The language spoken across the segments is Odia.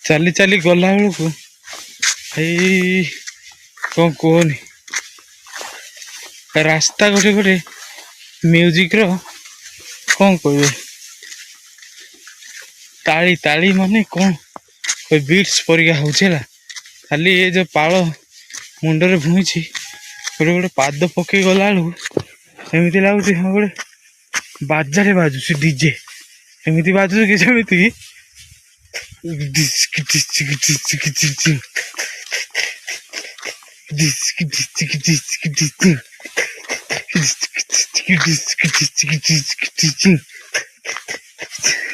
ଚାଲି ଚାଲି ଗଲା ବେଳକୁ ଭାଇ କ'ଣ କୁହନି, ରାସ୍ତା ଗୋଟେ ଗୋଟେ ମ୍ୟୁଜିକ୍ର କ'ଣ କହିବେ, ତାଳି ତାଳି ମାନେ କ'ଣ ବିଟ୍ସ ପରିକା ହେଉଛି ହେଲା। ଖାଲି ଏ ଯେଉଁ ପାଳ ମୁଣ୍ଡରେ ଭୁଇଁଛି, ଗୋଟେ ଗୋଟେ ପାଦ ପକେଇ ଗଲା ବେଳକୁ ଏମିତି ଲାଗୁଛି ହଁ ଗୋଟେ ବାଜାରେ ବାଜୁଛି, ଡିଜେ ଏମିତି ବାଜୁଛି କି ଯେମିତି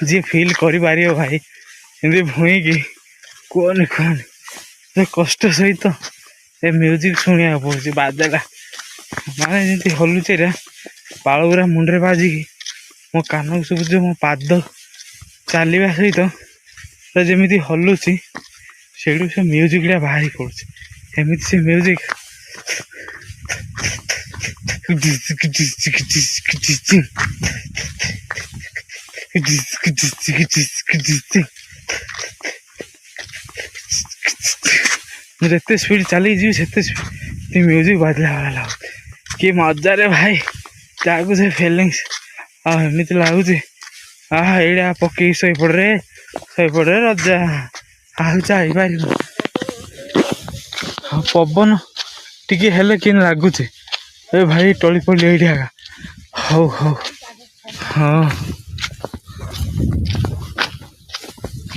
ଯିଏ ଫିଲ୍ କରିପାରିବ ଭାଇ ଏମିତି ଭୁଇଁକି କୁହନି କୁହନି, କଷ୍ଟ ସହିତ ଏ ମ୍ୟୁଜିକ୍ ଶୁଣିବାକୁ ପଡୁଛି। ବାଜାଟା ମାନେ ଯେମିତି ହଲୁଛି ଏଇଟା, ପାଳ ଗୁରା ମୁଣ୍ଡରେ ବାଜିକି ମୋ କାନକୁ ଶୁଭୁଛି, ମୋ ପାଦ ଚାଲିବା ସହିତ ଯେମିତି ହଲୁଛି, ସେଇଠୁ ସେ ମ୍ୟୁଜିକ୍ଟା ବାହାରି ପଡୁଛି। ଏମିତି ସେ ମ୍ୟୁଜିକ୍ ମୁଁ ଯେତେ ସ୍ପିଡ୍ ଚାଲିକି ଯିବି ସେତେ ସ୍ପିଡ୍ ମ୍ୟୁଜିକ୍ ବାଜିଲା ଭଳିଆ ଲାଗୁଛି। କି ମଜାରେ ଭାଇ, ଯାହାକୁ ସେ ଫିଲିଙ୍ଗସ୍। ଆଉ ଏମିତି ଲାଗୁଛି ଏଇଟା ପକେଇକି ଶୋଇପଡ଼ରେ ରଜା, ଆଉ ଯାଇପାରିବ। ଆଉ ପବନ ଟିକେ ହେଲେ କେମିତି ଲାଗୁଛି ଏ ଭାଇ, ଟଳି ପଡ଼ିଲି ଏଇଠି ଆଗା। ହଉ ହଁ।